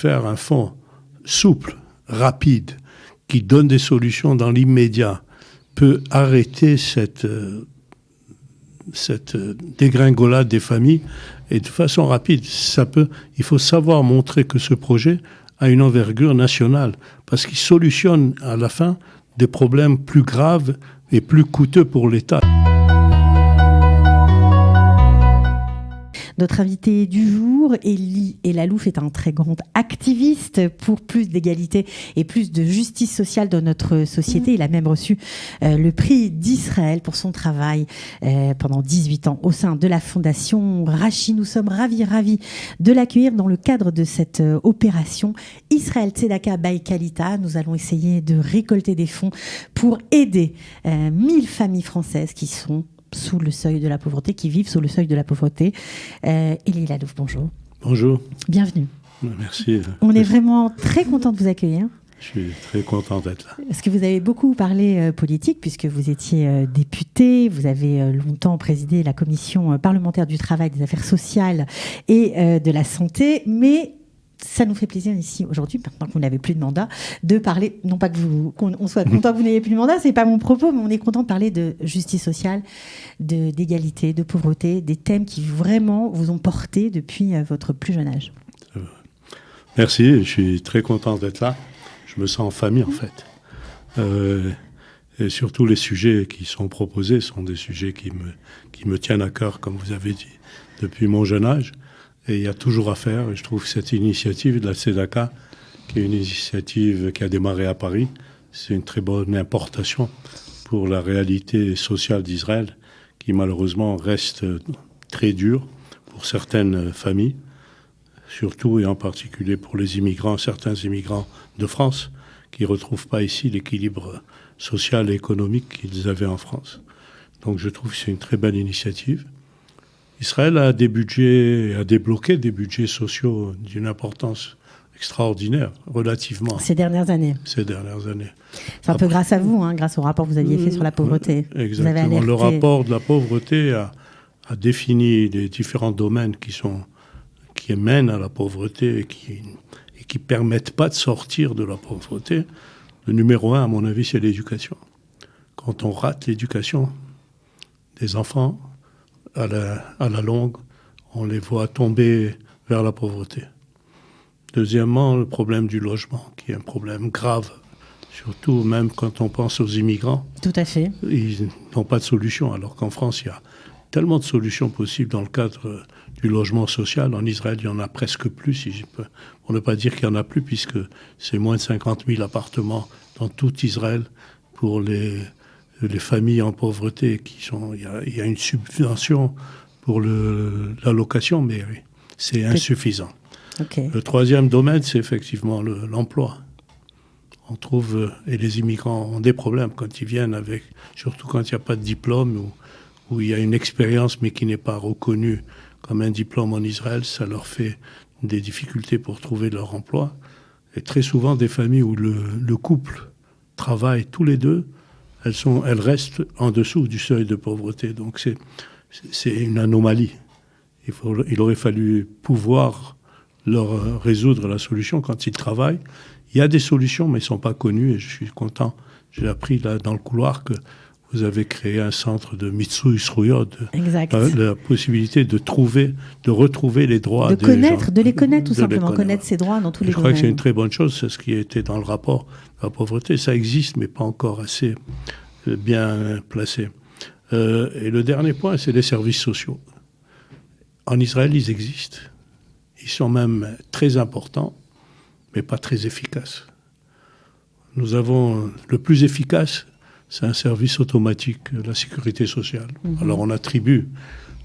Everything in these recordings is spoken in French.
faire un fonds souple, rapide, qui donne des solutions dans l'immédiat, peut arrêter cette dégringolade des familles, et de façon rapide. Il faut savoir montrer que ce projet a une envergure nationale, parce qu'il solutionne à la fin des problèmes plus graves et plus coûteux pour l'État. Notre invité du jour, Elie Elalouf, est un très grand activiste pour plus d'égalité et plus de justice sociale dans notre société. Il a même reçu le prix d'Israël pour son travail pendant 18 ans au sein de la Fondation Rachi. Nous sommes ravis de l'accueillir dans le cadre de cette opération Israël Tzedaka by Kalita. Nous allons essayer de récolter des fonds pour aider 1000 familles françaises qui sont sous le seuil de la pauvreté, qui vivent sous le seuil de la pauvreté. Elie Elalouf, bonjour. Bonjour. Bienvenue. Merci. On est vraiment très content de vous accueillir. Je suis très content d'être là. Parce que vous avez beaucoup parlé politique, puisque vous étiez député, vous avez longtemps présidé la commission parlementaire du travail, des affaires sociales et de la santé, mais ça nous fait plaisir ici aujourd'hui, maintenant que vous n'avez plus de mandat, de parler, non pas qu'on soit content que vous n'ayez plus de mandat, c'est pas mon propos, mais on est content de parler de justice sociale, d'égalité, de pauvreté, des thèmes qui vraiment vous ont porté depuis votre plus jeune âge. Merci, je suis très content d'être là. Je me sens en famille en fait. Et surtout les sujets qui sont proposés sont des sujets qui me tiennent à cœur, comme vous avez dit, depuis mon jeune âge. Et il y a toujours à faire. Et je trouve que cette initiative de la Tzedaka, qui est une initiative qui a démarré à Paris, c'est une très bonne importation pour la réalité sociale d'Israël, qui malheureusement reste très dure pour certaines familles, surtout et en particulier pour les immigrants, certains immigrants de France, qui ne retrouvent pas ici l'équilibre social et économique qu'ils avaient en France. Donc je trouve que c'est une très belle initiative. Israël a débloqué des budgets sociaux d'une importance extraordinaire, relativement. Ces dernières années. C'est un peu grâce à vous, grâce au rapport que vous aviez fait sur la pauvreté. Exactement. Le rapport de la pauvreté a défini les différents domaines qui mènent à la pauvreté et qui permettent pas de sortir de la pauvreté. Le numéro 1, à mon avis, c'est l'éducation. Quand on rate l'éducation des enfants, à la longue, on les voit tomber vers la pauvreté. Deuxièmement, le problème du logement, qui est un problème grave, surtout même quand on pense aux immigrants. Tout à fait. Ils n'ont pas de solution, alors qu'en France, il y a tellement de solutions possibles dans le cadre du logement social. En Israël, il y en a presque plus, si je peux, pour ne pas dire qu'il n'y en a plus, puisque c'est moins de 50 000 appartements dans tout Israël pour les familles en pauvreté il y a une subvention pour la location, mais c'est insuffisant. Okay. Le troisième domaine, c'est effectivement l'emploi. On trouve, et les immigrants ont des problèmes quand ils viennent surtout quand il n'y a pas de diplôme ou il y a une expérience mais qui n'est pas reconnue comme un diplôme en Israël, ça leur fait des difficultés pour trouver leur emploi. Et très souvent, des familles où le couple travaille tous les deux, elles restent en dessous du seuil de pauvreté. Donc c'est une anomalie. Il aurait fallu pouvoir leur résoudre la solution quand ils travaillent. Il y a des solutions, mais elles ne sont pas connues. Et je suis content. J'ai appris là dans le couloir que vous avez créé un centre de Mitsui Sruyot, la possibilité de retrouver les droits des gens. De les connaître tout simplement, connaître ses droits dans tous les domaines. Je crois que c'est une très bonne chose, c'est ce qui était dans le rapport. La pauvreté, ça existe, mais pas encore assez bien placé. Et le dernier point, c'est les services sociaux. En Israël, ils existent. Ils sont même très importants, mais pas très efficaces. Nous avons le plus efficace, c'est un service automatique, la sécurité sociale. Alors on attribue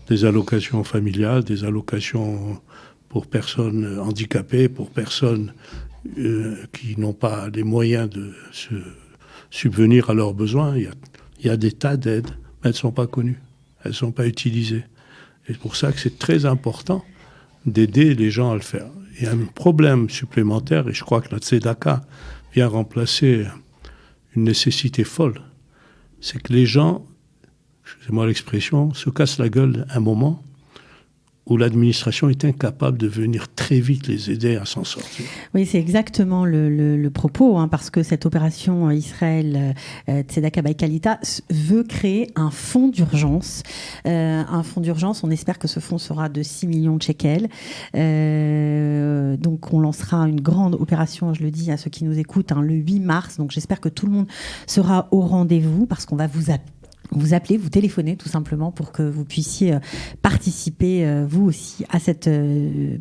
des allocations familiales, des allocations pour personnes handicapées, pour personnes qui n'ont pas les moyens de se subvenir à leurs besoins. Il y a des tas d'aides, mais elles ne sont pas connues, elles ne sont pas utilisées. Et c'est pour ça que c'est très important d'aider les gens à le faire. Il y a un problème supplémentaire, et je crois que la Tzedaka vient remplacer une nécessité folle. C'est que les gens, excusez-moi l'expression, se cassent la gueule un moment où l'administration est incapable de venir très vite les aider à s'en sortir. Oui, c'est exactement le propos, parce que cette opération Israël Tzedaka Baïkalita veut créer un fonds d'urgence. Un fonds d'urgence, on espère que ce fonds sera de 6 millions de shekels. Donc on lancera une grande opération, je le dis à ceux qui nous écoutent, le 8 mars. Donc j'espère que tout le monde sera au rendez-vous parce qu'on va vous appeler, vous téléphoner tout simplement pour que vous puissiez participer vous aussi à cette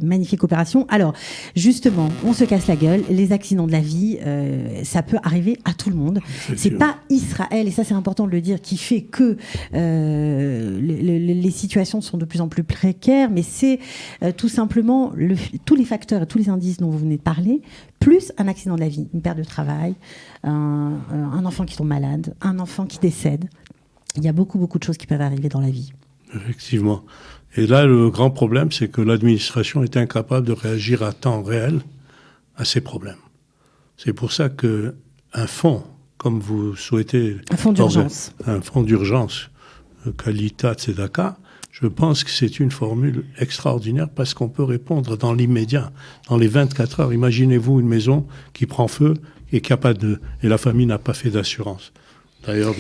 magnifique opération. Alors justement, on se casse la gueule, les accidents de la vie, ça peut arriver à tout le monde. C'est pas Israël, et ça c'est important de le dire, qui fait que les situations sont de plus en plus précaires, mais c'est tout simplement tous les facteurs et tous les indices dont vous venez de parler, plus un accident de la vie, une perte de travail, un enfant qui tombe malade, un enfant qui décède. Il y a beaucoup de choses qui peuvent arriver dans la vie. Effectivement. Et là, le grand problème, c'est que l'administration est incapable de réagir à temps réel à ces problèmes. C'est pour ça qu'un fonds, comme vous souhaitez... Un fonds d'urgence. Un fonds d'urgence, Kalita Tzedaka, je pense que c'est une formule extraordinaire parce qu'on peut répondre dans l'immédiat, dans les 24 heures. Imaginez-vous une maison qui prend feu et et la famille n'a pas fait d'assurance. D'ailleurs,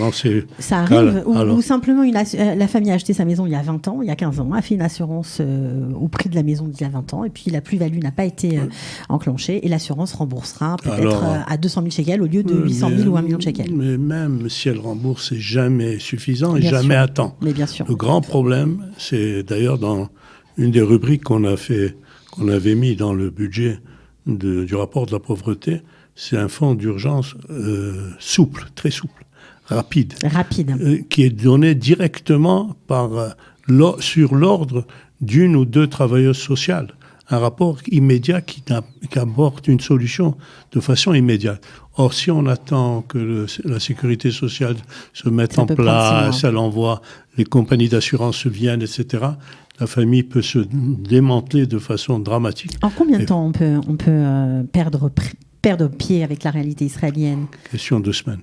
ça arrive, ou simplement la famille a acheté sa maison il y a 20 ans, il y a 15 ans, a fait une assurance au prix de la maison d'il y a 20 ans, et puis la plus-value n'a pas été enclenchée, et l'assurance remboursera peut-être à 200 000 shekels au lieu de 800 000 ou 1 million de shekels. Mais même si elle rembourse, c'est jamais suffisant et jamais à temps. Mais bien sûr. Le grand problème, c'est d'ailleurs dans une des rubriques qu'on avait mis dans le budget du rapport de la pauvreté, c'est un fonds d'urgence souple, très souple. Rapide. Qui est donné directement sur l'ordre d'une ou deux travailleuses sociales. Un rapport immédiat qui apporte une solution de façon immédiate. Or, si on attend que la sécurité sociale se mette en place, elle envoie, les compagnies d'assurance viennent, etc., la famille peut se démanteler de façon dramatique. En combien de temps on peut perdre pied avec la réalité israélienne ? Question de semaines.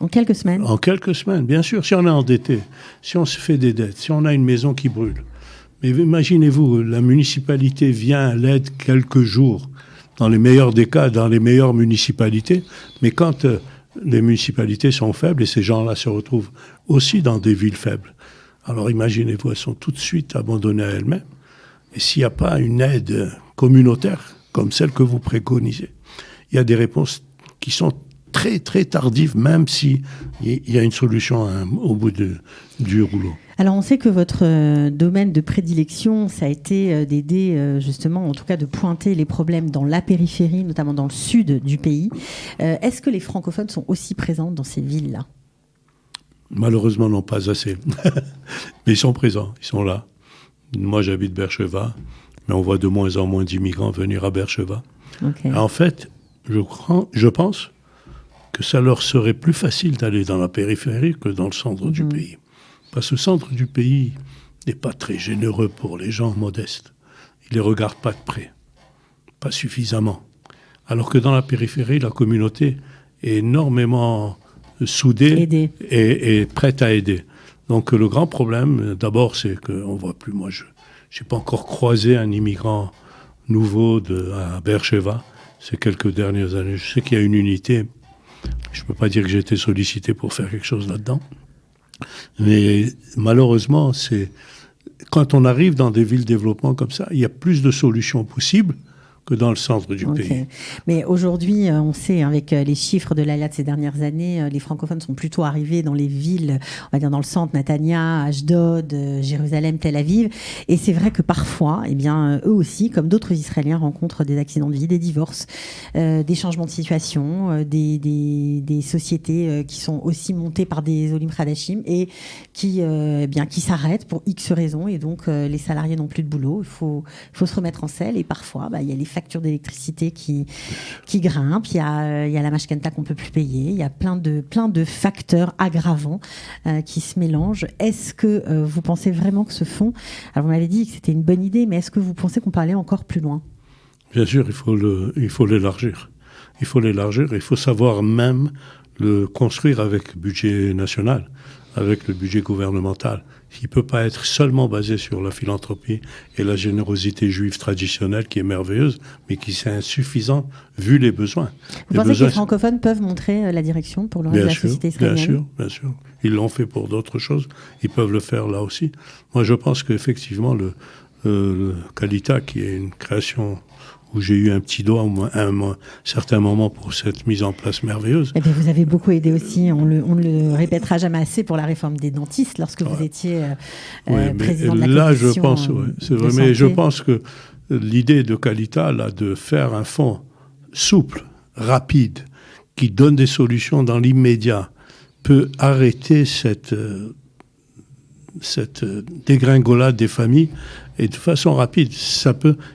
En quelques semaines ? En quelques semaines, bien sûr. Si on est endetté, si on se fait des dettes, si on a une maison qui brûle. Mais imaginez-vous, la municipalité vient à l'aide quelques jours, dans les meilleurs des cas, dans les meilleures municipalités. Mais quand les municipalités sont faibles, et ces gens-là se retrouvent aussi dans des villes faibles, alors imaginez-vous, elles sont tout de suite abandonnées à elles-mêmes. Et s'il n'y a pas une aide communautaire, comme celle que vous préconisez, il y a des réponses qui sont très, très tardive, même s'il y a une solution au bout du rouleau. Alors, on sait que votre domaine de prédilection, ça a été d'aider, justement, en tout cas de pointer les problèmes dans la périphérie, notamment dans le sud du pays. Est-ce que les francophones sont aussi présents dans ces villes-là ? Malheureusement, non, pas assez. Mais ils sont présents, ils sont là. Moi, j'habite Beersheva, mais on voit de moins en moins d'immigrants venir à Beersheva. Okay. En fait, je pense que ça leur serait plus facile d'aller dans la périphérie que dans le centre du pays. Parce que le centre du pays n'est pas très généreux pour les gens modestes. Il ne les regarde pas de près, pas suffisamment. Alors que dans la périphérie, la communauté est énormément soudée et prête à aider. Donc le grand problème, d'abord, c'est qu'on ne voit plus. Moi, je n'ai pas encore croisé un immigrant nouveau à Beersheva ces quelques dernières années. Je sais qu'il y a une unité. Je ne peux pas dire que j'ai été sollicité pour faire quelque chose là-dedans. Mais malheureusement, quand on arrive dans des villes de développement comme ça, il y a plus de solutions possibles que dans le centre du pays. Mais aujourd'hui, on sait, avec les chiffres de l'ALA de ces dernières années, les francophones sont plutôt arrivés dans les villes, on va dire dans le centre, Netanya, Ashdod, Jérusalem, Tel Aviv. Et c'est vrai que parfois, eh bien, eux aussi, comme d'autres Israéliens, rencontrent des accidents de vie, des divorces, des changements de situation, des sociétés qui sont aussi montées par des Olim Hadashim et qui s'arrêtent pour X raisons. Et donc, les salariés n'ont plus de boulot. Il faut se remettre en selle. Et parfois, il y a les factures d'électricité qui grimpent, il y a la mashkenta qu'on ne peut plus payer, il y a plein de facteurs aggravants qui se mélangent. Est-ce que vous pensez vraiment que ce fonds, alors vous m'avez dit que c'était une bonne idée, mais est-ce que vous pensez qu'on peut aller encore plus loin ? Bien sûr, il faut l'élargir. Il faut l'élargir, il faut savoir même le construire avec budget national. avec le budget gouvernemental. Il ne peut pas être seulement basé sur la philanthropie et la générosité juive traditionnelle qui est merveilleuse, mais qui est insuffisante vu les besoins. Vous pensez que les francophones peuvent montrer la direction pour le reste de la société israélienne ? Bien sûr. Ils l'ont fait pour d'autres choses. Ils peuvent le faire là aussi. Moi, je pense qu'effectivement, le Kalita, qui est une création où j'ai eu un petit doigt à un certain moment pour cette mise en place merveilleuse. Et bien, vous avez beaucoup aidé aussi, on ne le répétera jamais assez, pour la réforme des dentistes lorsque vous étiez président de la commission. Là, je pense, c'est vrai, mais je pense que l'idée de Kalita, là, de faire un fonds souple, rapide, qui donne des solutions dans l'immédiat, peut arrêter cette dégringolade des familles. Et de façon rapide,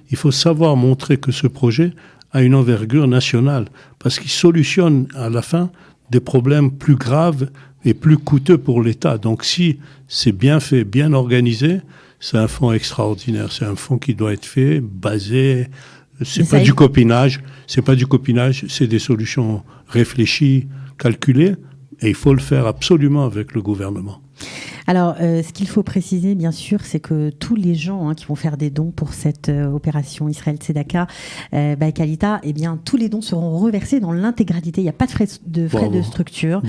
il faut savoir montrer que ce projet a une envergure nationale, parce qu'il solutionne à la fin des problèmes plus graves et plus coûteux pour l'État. Donc si c'est bien fait, bien organisé, c'est un fonds extraordinaire. C'est un fonds qui doit être fait, basé. C'est pas du copinage, c'est des solutions réfléchies, calculées, et il faut le faire absolument avec le gouvernement. Alors, ce qu'il faut préciser, bien sûr, c'est que tous les gens qui vont faire des dons pour cette opération Israël Tzedaka, Kalita, eh bien, tous les dons seront reversés dans l'intégralité. Il n'y a pas de frais de structure.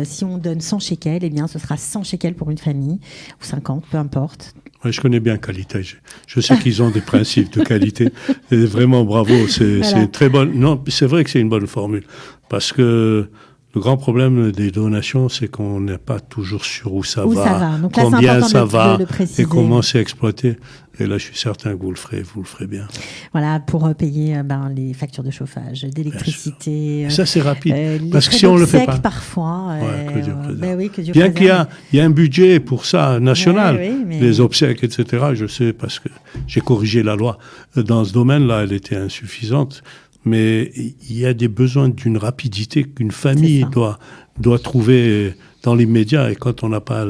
Si on donne 100 shekels, eh bien, ce sera 100 shekels pour une famille, ou 50, peu importe. Ouais, je connais bien Kalita. Je sais qu'ils ont des principes de qualité. Et vraiment, bravo. C'est très bonne. Non, c'est vrai que c'est une bonne formule. Parce que le grand problème des donations, c'est qu'on n'est pas toujours sûr où ça va, Donc là, combien ça va, et comment c'est exploité. Et là, je suis certain que vous le ferez bien. Voilà, pour payer les factures de chauffage, d'électricité. Ça, c'est rapide. Parce que si on le fait pas. Parfois. Que Dieu préserve. Oui, que Dieu bien préserve. qu'il y a un budget pour ça, national. Mais... Les obsèques, etc. Je sais, parce que j'ai corrigé la loi. Dans ce domaine-là, elle était insuffisante. Mais il y a des besoins d'une rapidité qu'une famille doit trouver dans l'immédiat. Et quand on n'a pas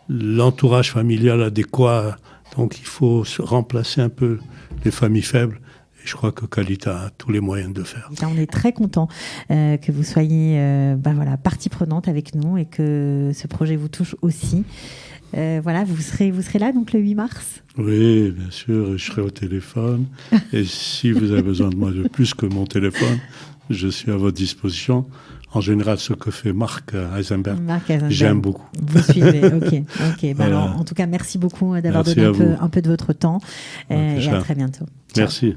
l'entourage familial adéquat, donc il faut remplacer un peu les familles faibles. Et je crois que Kalita a tous les moyens de le faire. On est très content que vous soyez partie prenante avec nous et que ce projet vous touche aussi. Vous serez là donc le 8 mars ? Oui, bien sûr, je serai au téléphone. Et si vous avez besoin de moi de plus que mon téléphone, je suis à votre disposition. En général, ce que fait Marc Eisenberg, j'aime beaucoup. Vous suivez, ok. Alors, en tout cas, merci beaucoup d'avoir donné un peu de votre temps. Et à très bientôt. Ciao. Merci.